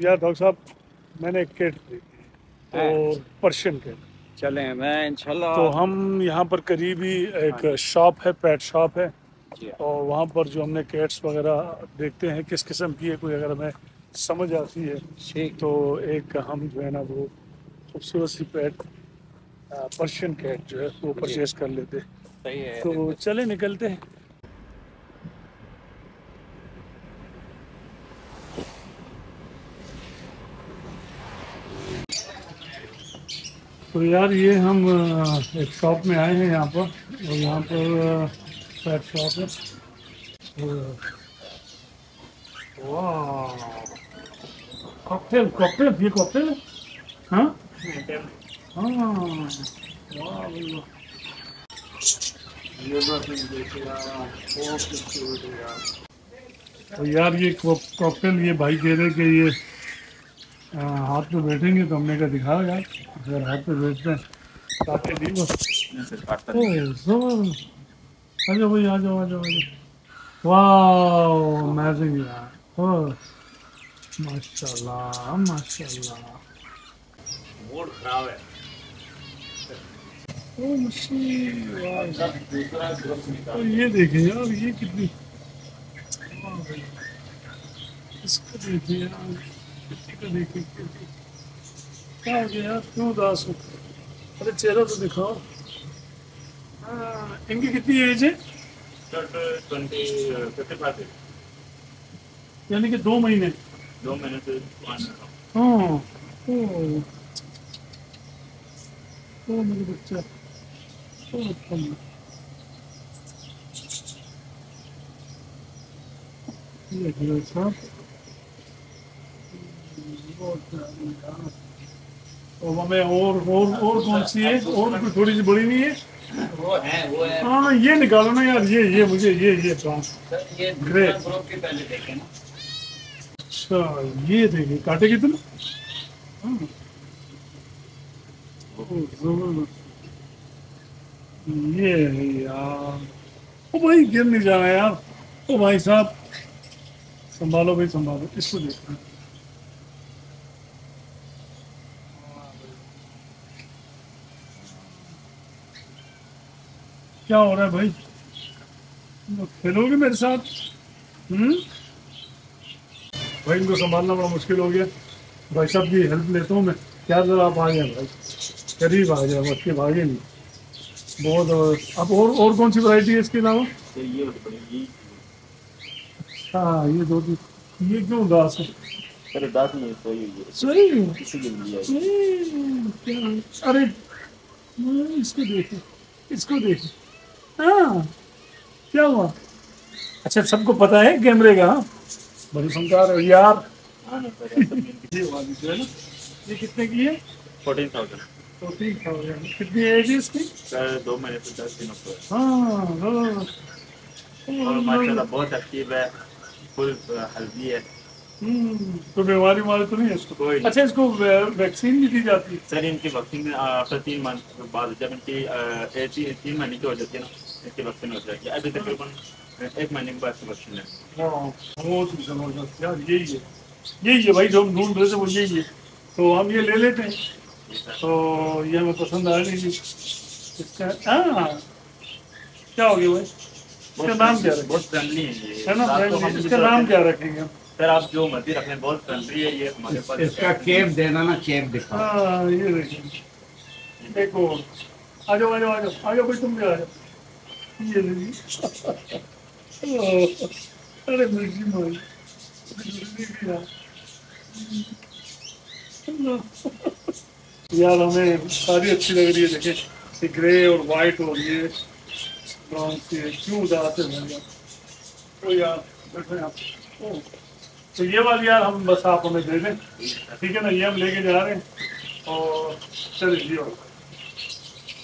यार डॉक्टर साहब, मैंने एक कैट देखी हैं। तो पर्शियन कैट। चलें मैं तो इंशाल्लाह। हम यहाँ पर करीब ही हाँ एक जी। शॉप है, पेट शॉप है। जी और वहाँ पर जो हमने कैट्स वगैरह देखते हैं किस किस्म की है, कोई अगर हमें समझ आती है ठीक। तो एक हम जो है ना वो खूबसूरत सी पेट पर्शियन कैट जो है वो जी परचेज कर लेते। सही है। तो चले निकलते हैं। तो यार ये हम एक शॉप में आए हैं यहाँ पर, और यहाँ पर पेट शॉप है। वाह, कॉकटेल कॉकटेल, ये कॉकटेल है। हाँ हाँ, वाह भाई वाह। ये बस देखिए यार, बहुत खूबसूरत है यार। तो यार ये कॉकटेल ये भाई कह रहे कि ये हाथ पे बैठेंगे, तो हमने कहा दिखाओ यार, अगर हाथ पे बैठते हैं ताकि दी बस। ओह जबरदस्त, आ जाओ भाई, आ जाओ आ जाओ आ जाओ। वाह अमेजिंग यार, ओह माशाल्लाह माशाल्लाह। मूड खराब है। ओह माशाल्लाह। तो ये देखें यार, ये कितनी, वाह भाई, इसको देखिए यार, किसी को देखिए क्या हो गया यार, क्यों उदास हो? अरे चेहरा तो दिखाओ। हाँ, इनकी कितनी एज है? 55 यानी कि 2 महीने। 2 महीने से 5 हाँ, ओ, ओ मेरे बच्चा, ओ अल्लाह। ये देखिए साहब, बहुत प्यारी यार। तो हमें और कौन सी है, और कोई थोड़ी सी बड़ी नहीं है? वो है। हाँ ये निकालो ना यार, ये मुझे ये ट्रांस सर ये ग्रे। दूसरा ग्रुप के पहले देखे ना। अच्छा, ये देखिए काटे कितने। हाँ, ओ, जबरदस्त। ये है यार, ओ भाई गिर नहीं जाना यार। ओ भाई साहब, संभालो भाई संभालो, इसको देखो। क्या हो रहा है भाई, तुम खेलोगे मेरे साथ? हम्म, भाई इनको संभालना बड़ा मुश्किल हो गया। भाई साहब की हेल्प लेता हूँ मैं। क्या जरा आप आ गए भाई, करीब आ गया, बस के भागे नहीं। बहुत अब और कौन सी वैरायटी है इसके अलावा? ये बड़ी हाँ ये दो तीन, ये क्यों उदास है? सर दांत नहीं सोई हुई है सही है। इसीलिए लिया है। क्या, अरे इसको देखो, इसको देखो। हाँ, क्या हुआ? अच्छा सबको पता है कैमरे का, हाँ? बड़ी फनकार है यार। हाँ ना सर ऐसा भी ये वाली जो है ना, ये कितने की है? 14,000 14,000। कितनी एज है इसकी? सर 2 महीने से 10 दिनों को है। हाँ हाँ। और माशाल्लाह बहुत एक्टिव है। फुल हेल्दी है। तो बीमारी वाली तो नहीं है इसको? कोई नहीं। अच्छा, इसको वैक्सीन भी दी जाती है? सर इनकी वैक्सीन आफ्टर 3 मंथ बाद जब इनकी 3 महीने की हो जाती है ना, इनकी वैक्सीन हो जाती है। अभी तकरीबन 1 महीने के बाद से वैक्सीन है। हाँ, बहुत ही जबरदस्त यार, यही है भाई जो हम ढूंढ रहे थे, वो यही है। तो हम ये ले लेते हैं। जी सर। तो ये हमें पसंद आ रही थी इसका। हाँ, क्या हो गया भाई, इसका नाम क्या रखें? बहुत फ्रेंडली है ये। है ना रात को फ्रेंडली, हम इसका नाम क्या रखेंगे हम? सर आप जो मर्जी रखें, बहुत फ्रेंडली है ये हमारे पास। इसका केप देना ना, केप दिखाओ। हाँ ये देखिए, एक और। आ जाओ आ जाओ आ जाओ आ जाओ भाई, तुम भी आ जाओ। ये देखिए। ओह, अरे मिर्ची भाई, मिर्ची भी यार। यार हमें सारी अच्छी लग रही है, देखे ये ग्रे और वाइट और ये ब्राउन सी है, क्यों उदास है भाई यार? ओ यार बैठो यहाँ पे। ओ, तो ये वाली यार हम बस आप हमें दे दें, ठीक है ना? ये हम लेके जा रहे हैं। और चलिए जी, और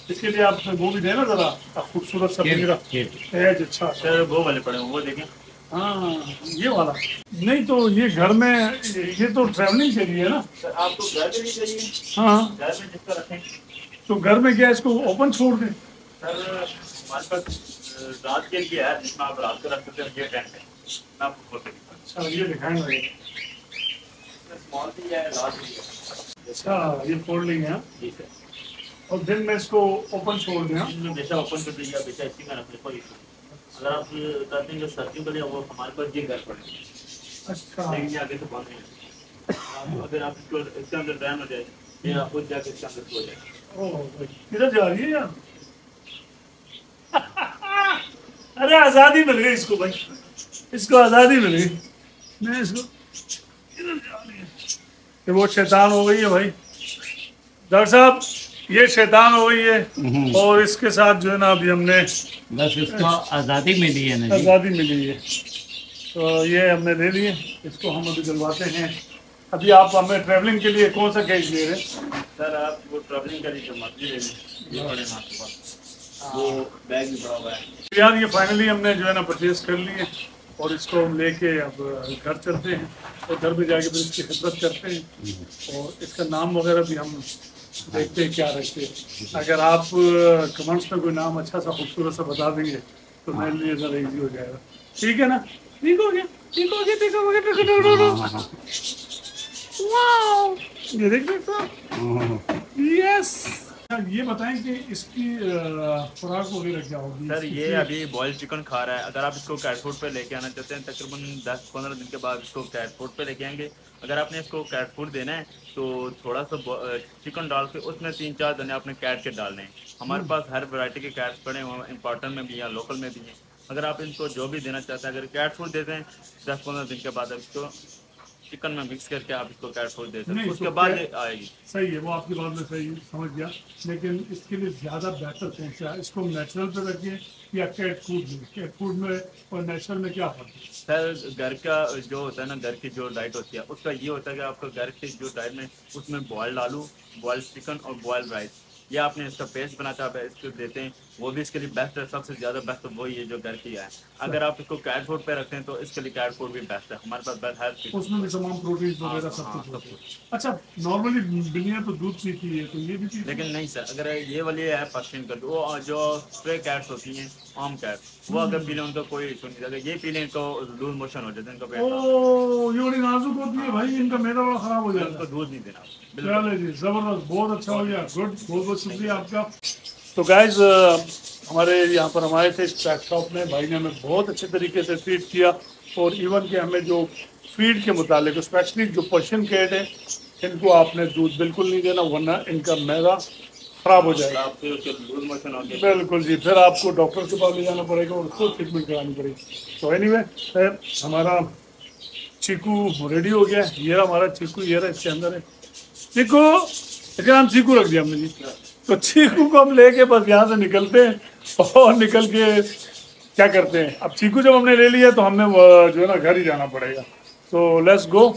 इसके लिए आप वो भी देना जरा, आप खूबसूरत सा पिंजरा एज अच्छा। सर वो वाले पड़े हैं, वो देखें। हाँ ये वाला नहीं, तो ये घर में, ये तो ट्रैवलिंग के लिए है ना? सर आपको घर में नहीं चाहिए? हाँ, घर में जिसका रखें। तो घर में क्या इसको ओपन छोड़ दें? सर हमारे पास रात के लिए है जिसमें आप रात को रख सकते हैं। ये टेंट है, मैं आपको खोल के दिखाऊं। अच्छा ये दिखाएंगे। स्मॉल स्मॉल भी है, लार्ज भी है। अच्छा, ये फोल्डिंग है। जी सर। और दिन में इसको ओपन छोड़ दें। इनमें बेचा ओपन कर दीजिए, बेचा ऐसी का रखने कोई इशू नहीं। अगर आप कहते हैं कि सर्दियों के लिए वो हमारे पास ये घर पड़ेगा, अच्छा, लेकिन ये आगे से बंद नहीं है। अगर आप इसको इसके अंदर ड्राइन हो जाए, ये आपको जाके इसके अंदर सो जाए। ओह भाई, किधर जा रही है यार? अरे आज़ादी मिल गई इसको भाई, इसको आज़ादी मिल गई। मैं इसको किधर जा रही है? ये वो शैतान हो गई है भाई। डॉक्टर साहब, ये शैतान हो गई है और इसके साथ जो है ना अभी हमने बस इसको आज़ादी मिली है ना जी। आज़ादी मिली है, तो ये हमने ले लिए। इसको हम अभी दिलवाते हैं। अभी आप हमें ट्रैवलिंग के लिए कौन सा कैश दे रहे हैं? सर आप वो ट्रैवलिंग का जो मर्जी ले लें, ये पड़े ना आपके पास, वो बैग भी पड़ा हुआ है। यार ये फाइनली हमने जो है ना परचेज कर लिए और इसको हम लेके अब घर चलते हैं और घर में जाके फिर इसकी खिदमत करते हैं और इसका नाम वगैरह भी हम देखते हैं क्या रखते हैं। अगर आप कमेंट्स में कोई नाम अच्छा सा खूबसूरत सा बता देंगे तो मेरे लिए ज़रा ईजी हो जाएगा। ठीक है ना? ठीक हो गया, ठीक हो गया, ठीक हो गया, ठीक हो गया। वाओ, ये देख सकते हो। यस, ये बताएं कि इसकी खुराक वगैरह क्या होगी? सर ये अभी बॉइल्ड चिकन खा रहा है। अगर आप इसको कैट फूड पे लेके आना चाहते हैं, तकरीबन 10-15 दिन के बाद इसको कैट फूड पे लेके आएंगे। अगर आपने इसको कैट फूड देना है तो थोड़ा सा चिकन डाल के उसमें 3-4 दाने आपने कैट के डालने हैं। हमारे पास हर वैरायटी के कैट्स पड़े हुए, इम्पोर्टेंट में भी हैं, लोकल में भी हैं। अगर आप इनको जो भी देना चाहते हैं, अगर कैट फूड देते हैं 10-15 दिन के बाद इसको चिकन में मिक्स करके आप इसको कैट फूड दे सकते हैं, उसके बाद ये आएगी। सही है, वो आपकी बात में सही समझ गया। लेकिन इसके लिए ज़्यादा बेहतर कौन सा है? इसको नेचुरल पे रखिए या कैट फूड में? कैट फूड में और नेचुरल में क्या फर्क है? सर घर का जो होता है ना, घर की जो डाइट होती है उसका ये होता है कि आपका घर की जो डाइट में उसमें बॉयल्ड आलू, बॉयल्ड चिकन और बॉयल्ड राइस, ये आपने इसका पेस्ट बनाता है, इसको देते हैं, वो भी इसके लिए बेस्ट है। सबसे ज़्यादा बेस्ट तो वही है जो घर की है। अगर आप इसको कैट फूड पे रखते हैं तो इसके लिए कैट फूड भी बेस्ट है। हमारे पास बेस्ट है, उसमें भी तमाम प्रोटीन वगैरह सब कुछ होता है। अच्छा, नॉर्मली बिल्लियाँ तो दूध पीती है, तो ये भी पीती है? लेकिन नहीं सर, अगर ये वाली है पर्शियन कैट, वो जो स्प्रे कैट्स होती हैं, आम कैट, वो अगर पी लें उनको कोई इशू नहीं। अगर ये पी लें तो लूज मोशन हो जाते हैं, इनका पेट ओह, ये बड़ी नाजुक होती है भाई, इनका मैदा बड़ा खराब हो जाता है। इनको दूध नहीं देना। चले जी, जबरदस्त, बहुत अच्छा हो गया, गुड, बहुत बहुत शुक्रिया आपका। तो गाइज हमारे यहाँ पर हम आए थे इस पैक शॉप में, भाई ने हमें बहुत अच्छे तरीके से फीड किया और इवन कि हमें जो फीड के मुतालिक, स्पेशली जो पर्शियन कैट है, इनको आपने दूध बिल्कुल नहीं देना वरना इनका मैदा खराब हो जाएगा। बिल्कुल जी, फिर आपको डॉक्टर के पास ले जाना पड़ेगा और उसको ट्रीटमेंट करानी पड़ेगी। तो एनीवे, हमारा चीकू रेडी हो गया। ये रहा हमारा चीकू, ये रहा इसके अंदर है चीकू, इसका नाम चीकू रख दिया हमने जी। तो चीकू को हम लेके बस यहाँ से निकलते हैं और निकल के क्या करते हैं, अब चीकू जब हमने ले लिया तो हमें जो है ना घर ही जाना पड़ेगा। तो let's go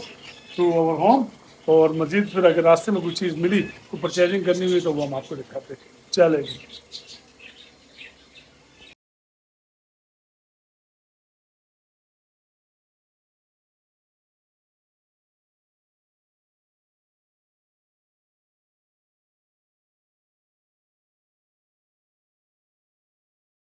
to our home और मजीद फिर अगर रास्ते में कुछ चीज़ मिली, कोई परचेजिंग करनी हुई तो वो हम आपको दिखाते हैं। चलेगी।